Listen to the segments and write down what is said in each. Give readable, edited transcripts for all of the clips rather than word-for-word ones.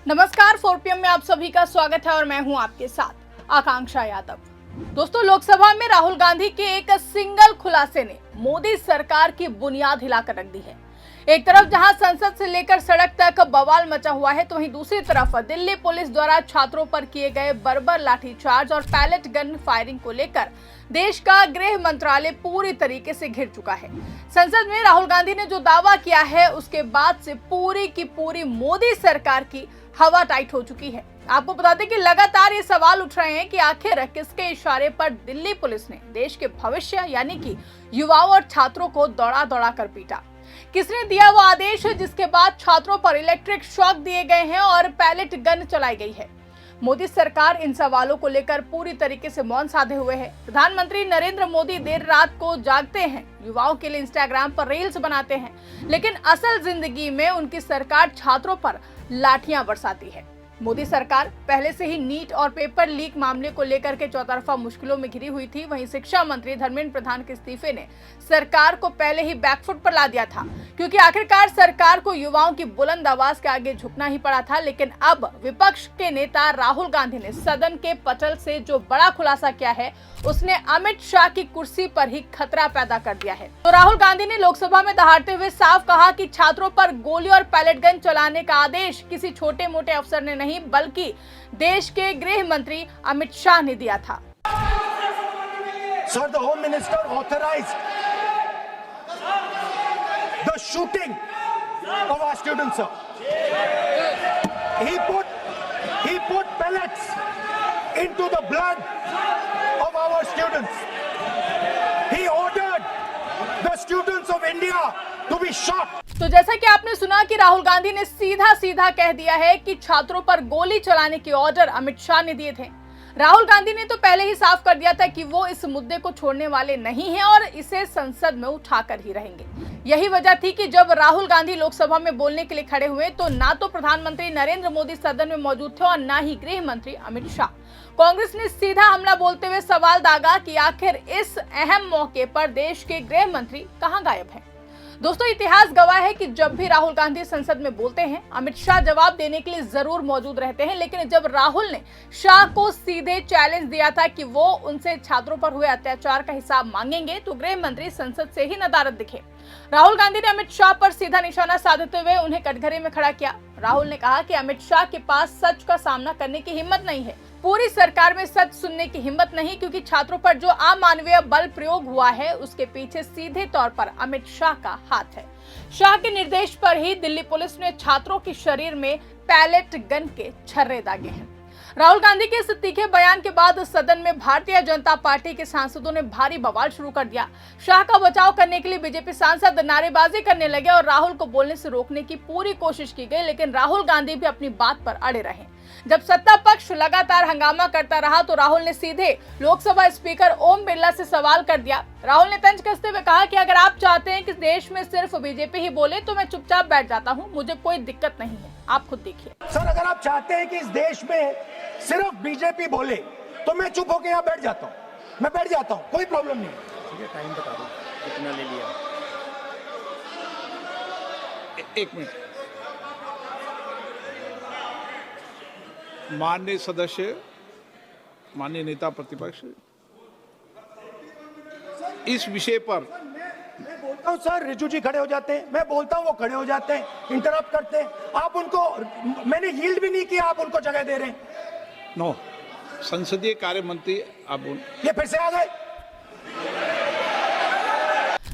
नमस्कार, 4 PM में आप सभी का स्वागत है और मैं हूं आपके साथ आकांक्षा यादव। दोस्तों, लोकसभा में राहुल गांधी के एक सिंगल खुलासे ने मोदी सरकार की बुनियाद हिलाकर रख दी है। एक तरफ जहां संसद से लेकर सड़क तक बवाल मचा हुआ है, तो वहीं दूसरी तरफ दिल्ली पुलिस द्वारा छात्रों पर किए गए बर्बर लाठीचार्ज और पैलेट गन फायरिंग को लेकर देश का गृह मंत्रालय पूरी तरीके से घिर चुका है। संसद में राहुल गांधी ने जो दावा किया है, उसके बाद से पूरी की पूरी मोदी सरकार की हवा टाइट हो चुकी है। आपको बता दें कि लगातार ये सवाल उठ रहे हैं कि आखिर किसके इशारे पर दिल्ली पुलिस ने देश के भविष्य यानी कि युवाओं और छात्रों को दौड़ा दौड़ा कर पीटा। किसने दिया वो आदेश जिसके बाद छात्रों पर इलेक्ट्रिक शॉक दिए गए हैं और पैलेट गन चलाई गई है। मोदी सरकार इन सवालों को लेकर पूरी तरीके से मौन साधे हुए है। प्रधानमंत्री नरेंद्र मोदी देर रात को जागते हैं, युवाओं के लिए इंस्टाग्राम पर रील्स बनाते हैं, लेकिन असल जिंदगी में उनकी सरकार छात्रों पर लाठियां बरसाती है। मोदी सरकार पहले से ही नीट और पेपर लीक मामले को लेकर के चौतरफा मुश्किलों में घिरी हुई थी। वहीं शिक्षा मंत्री धर्मेंद्र प्रधान के इस्तीफे ने सरकार को पहले ही बैकफुट पर ला दिया था, क्योंकि आखिरकार सरकार को युवाओं की बुलंद आवाज के आगे झुकना ही पड़ा था। लेकिन अब विपक्ष के नेता राहुल गांधी ने सदन के पटल से जो बड़ा खुलासा किया है, उसने अमित शाह की कुर्सी पर ही खतरा पैदा कर दिया है। तो राहुल गांधी ने लोकसभा में दहाड़ते हुए साफ कहा कि छात्रों पर गोली और पैलेट गन चलाने का आदेश किसी छोटे मोटे अफसर ने नहीं, बल्कि देश के गृह मंत्री अमित शाह ने दिया था। Sir, the Home Minister authorized the shooting of our students, sir. He put pellets into the blood of our students. He ordered the students of India to be shot. तो जैसा कि आपने सुना कि राहुल गांधी ने सीधा सीधा कह दिया है कि छात्रों पर गोली चलाने के ऑर्डर अमित शाह ने दिए थे। राहुल गांधी ने तो पहले ही साफ कर दिया था कि वो इस मुद्दे को छोड़ने वाले नहीं हैं और इसे संसद में उठाकर ही रहेंगे। यही वजह थी कि जब राहुल गांधी लोकसभा में बोलने के लिए खड़े हुए, तो ना तो प्रधानमंत्री नरेंद्र मोदी सदन में मौजूद थे और ना ही गृह मंत्री अमित शाह। कांग्रेस ने सीधा हमला बोलते हुए सवाल दागा कि आखिर इस अहम मौके पर देश के गृह मंत्री कहां गायब हैं। दोस्तों, इतिहास गवाह है कि जब भी राहुल गांधी संसद में बोलते हैं, अमित शाह जवाब देने के लिए जरूर मौजूद रहते हैं। लेकिन जब राहुल ने शाह को सीधे चैलेंज दिया था कि वो उनसे छात्रों पर हुए अत्याचार का हिसाब मांगेंगे, तो गृह मंत्री संसद से ही नदारद दिखे। राहुल गांधी ने अमित शाह पर सीधा निशाना साधते हुए उन्हें कटघरे में खड़ा किया। राहुल ने कहा कि अमित शाह के पास सच का सामना करने की हिम्मत नहीं है, पूरी सरकार में सच सुनने की हिम्मत नहीं, क्योंकि छात्रों पर जो अमानवीय बल प्रयोग हुआ है, उसके पीछे सीधे तौर पर अमित शाह का हाथ है। शाह के निर्देश पर ही दिल्ली पुलिस ने छात्रों के शरीर में पैलेट गन के छर्रे दागे हैं। राहुल गांधी के इस तीखे बयान के बाद सदन में भारतीय जनता पार्टी के सांसदों ने भारी बवाल शुरू कर दिया। शाह का बचाव करने के लिए बीजेपी सांसद नारेबाजी करने लगे और राहुल को बोलने से रोकने की पूरी कोशिश की गई, लेकिन राहुल गांधी भी अपनी बात पर अड़े रहे। जब सत्ता पक्ष लगातार हंगामा करता रहा, तो राहुल ने सीधे लोकसभा स्पीकर ओम बिरला से सवाल कर दिया। राहुल ने तंज कसते हुए कहा कि अगर आप चाहते हैं कि देश में सिर्फ बीजेपी ही बोले, तो मैं चुपचाप बैठ जाता हूं, मुझे कोई दिक्कत नहीं है, आप खुद देखिए। सर, अगर आप चाहते हैं कि इस देश में सिर्फ बीजेपी बोले, तो मैं चुप होकर यहाँ बैठ जाता हूँ, मैं बैठ जाता हूँ, कोई प्रॉब्लम नहीं। ठीक है, टाइम बता दो कितना ले लिया। एक मिनट। माननीय सदस्य, माननीय नेता प्रतिपक्ष, इस विषय पर मैं बोलता हूं सर, रिजू जी खड़े हो जाते हैं, मैं बोलता हूं वो खड़े हो जाते हैं, इंटरप्ट करते हैं। आप उनको, मैंने यील्ड भी नहीं किया, आप उनको जगह दे रहे हैं। नो, संसदीय कार्य मंत्री आप ये फिर से आ गए।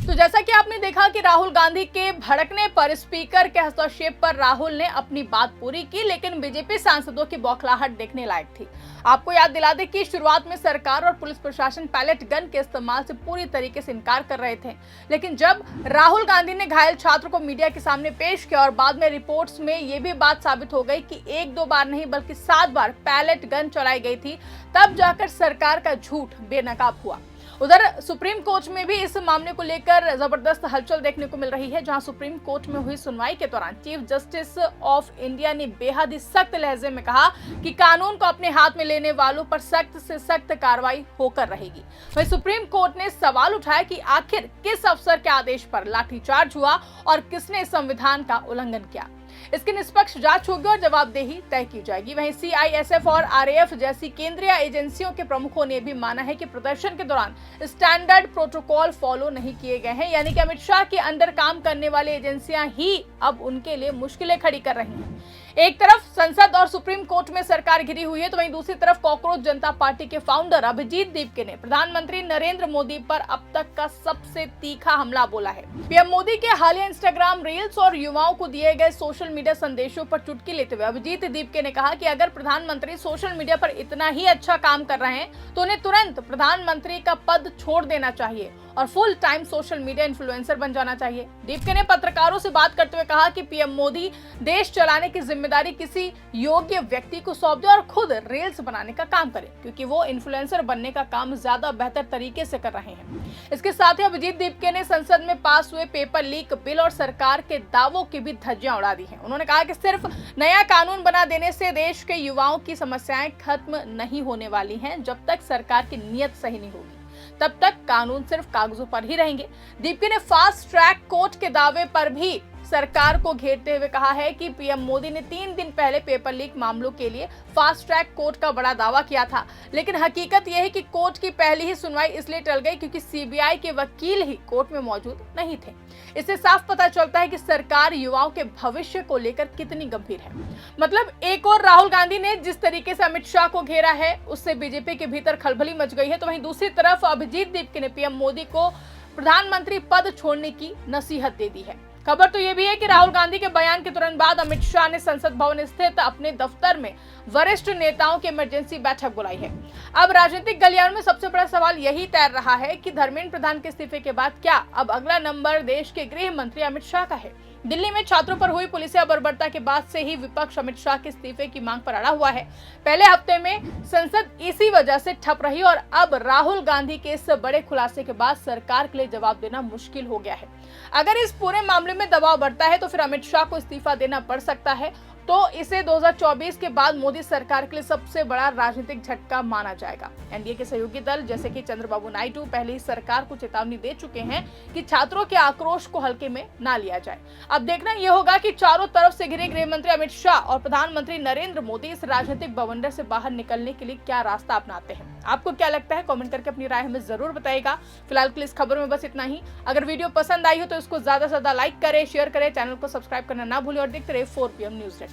तो जैसा कि आपने देखा कि राहुल गांधी के भड़कने पर, स्पीकर के हस्तक्षेप पर राहुल ने अपनी बात पूरी की, लेकिन बीजेपी सांसदों की बौखलाहट देखने लायक थी। आपको याद दिला दें कि शुरुआत में सरकार और पुलिस प्रशासन पैलेट गन के इस्तेमाल से पूरी तरीके से इनकार कर रहे थे, लेकिन जब राहुल गांधी ने घायल छात्र को मीडिया के सामने पेश किया और बाद में रिपोर्ट्स में ये भी बात साबित हो गई कि 1-2 बार नहीं बल्कि 7 बार पैलेट गन चलाई गई थी, तब जाकर सरकार का झूठ बेनकाब हुआ। उधर सुप्रीम कोर्ट में भी इस मामले को लेकर जबरदस्त हलचल देखने को मिल रही है, जहां सुप्रीम कोर्ट में हुई सुनवाई के दौरान चीफ जस्टिस ऑफ इंडिया ने बेहद ही सख्त लहजे में कहा कि कानून को अपने हाथ में लेने वालों पर सख्त से सख्त कार्रवाई होकर रहेगी। वहीं सुप्रीम कोर्ट ने सवाल उठाया कि आखिर किस अफसर के आदेश पर लाठीचार्ज हुआ और किसने संविधान का उल्लंघन किया। इसकी निष्पक्ष जांच होगी और जवाबदेही तय की जाएगी। वहीं CISF और RAF जैसी केंद्रीय एजेंसियों के प्रमुखों ने भी माना है कि प्रदर्शन के दौरान स्टैंडर्ड प्रोटोकॉल फॉलो नहीं किए गए हैं, यानी कि अमित शाह के अंडर काम करने वाली एजेंसियां ही अब उनके लिए मुश्किलें खड़ी कर रही हैं। एक तरफ संसद और सुप्रीम कोर्ट में सरकार घिरी हुई है, तो वहीं दूसरी तरफ कॉकरोच जनता पार्टी के फाउंडर अभिजीत दीपके ने प्रधानमंत्री नरेंद्र मोदी पर अब तक का सबसे तीखा हमला बोला है। पीएम मोदी के हालिया इंस्टाग्राम रील्स और युवाओं को दिए गए सोशल मीडिया संदेशों पर चुटकी लेते हुए अभिजीत दीपके ने कहा कि अगर प्रधानमंत्री सोशल मीडिया पर इतना ही अच्छा काम कर रहे हैं तो उन्हें तुरंत प्रधानमंत्री का पद छोड़ देना चाहिए और full time social media influencer बन जाना चाहिए। दीपके ने पत्रकारों से बात करते हुए कहा कि पीएम मोदी देश चलाने की जिम्मेदारी किसी योग्य व्यक्ति को सौंप दे और खुद रील्स बनाने का काम करे, क्योंकि वो इन्फ्लुएंसर बनने का काम ज्यादा बेहतर तरीके से कर रहे हैं। इसके साथ ही अभिजीत दीपके ने संसद में पास हुए पेपर लीक बिल और सरकार के दावों की भी धज्जियां उड़ा दी हैं। उन्होंने कहा कि सिर्फ नया कानून बना देने से देश के युवाओं की समस्याएं खत्म नहीं होने वाली हैं। जब तक सरकार की नीयत सही नहीं होगी तब तक कानून सिर्फ कागजों पर ही रहेंगे। दीपके ने फास्ट ट्रैक कोर्ट के दावे पर भी सरकार को घेरते हुए कहा है कि पीएम मोदी ने 3 दिन पहले पेपर लीक मामलों के लिए फास्ट ट्रैक कोर्ट का बड़ा दावा किया था, लेकिन हकीकत यह है कि कोर्ट की पहली ही सुनवाई इसलिए टल गई क्योंकि CBI के वकील ही कोर्ट में मौजूद नहीं थे। इससे साफ पता चलता है कि सरकार युवाओं के भविष्य को लेकर कितनी गंभीर है। मतलब एक और राहुल गांधी ने जिस तरीके से अमित शाह को घेरा है उससे बीजेपी के भीतर खलबली मच गई है, तो वहीं दूसरी तरफ अभिजीत दीपके ने पीएम मोदी को प्रधानमंत्री पद छोड़ने की नसीहत दे दी है। खबर तो ये भी है कि राहुल गांधी के बयान के तुरंत बाद अमित शाह ने संसद भवन स्थित अपने दफ्तर में वरिष्ठ नेताओं की इमरजेंसी बैठक बुलाई है। अब राजनीतिक गलियारों में सबसे बड़ा सवाल यही तैर रहा है कि धर्मेंद्र प्रधान के इस्तीफे के बाद क्या अब अगला नंबर देश के गृह मंत्री अमित शाह का है। दिल्ली में छात्रों पर हुई पुलिसिया बर्बरता के बाद से ही विपक्ष अमित शाह के इस्तीफे की मांग पर अड़ा हुआ है। पहले हफ्ते में संसद इसी वजह से ठप रही और अब राहुल गांधी के इस बड़े खुलासे के बाद सरकार के लिए जवाब देना मुश्किल हो गया है। अगर इस पूरे मामले में दबाव बढ़ता है तो फिर अमित शाह को इस्तीफा देना पड़ सकता है, तो इसे 2024 के बाद मोदी सरकार के लिए सबसे बड़ा राजनीतिक झटका माना जाएगा। एनडीए के सहयोगी दल जैसे कि चंद्रबाबू नायडू पहले ही सरकार को चेतावनी दे चुके हैं कि छात्रों के आक्रोश को हल्के में ना लिया जाए। अब देखना यह होगा कि चारों तरफ से घिरे गृह मंत्री अमित शाह और प्रधानमंत्री नरेंद्र मोदी इस राजनीतिक बवंडर से बाहर निकलने के लिए क्या रास्ता अपनाते हैं। आपको क्या लगता है, कमेंट करके अपनी राय हमें जरूर बताइएगा। फिलहाल के लिए इस खबर में बस इतना ही। अगर वीडियो पसंद आई हो तो इसको ज्यादा से ज्यादा लाइक करें, शेयर करें, चैनल को सब्सक्राइब करना ना भूलें और देखते रहे 4PM न्यूज नेटवर्क।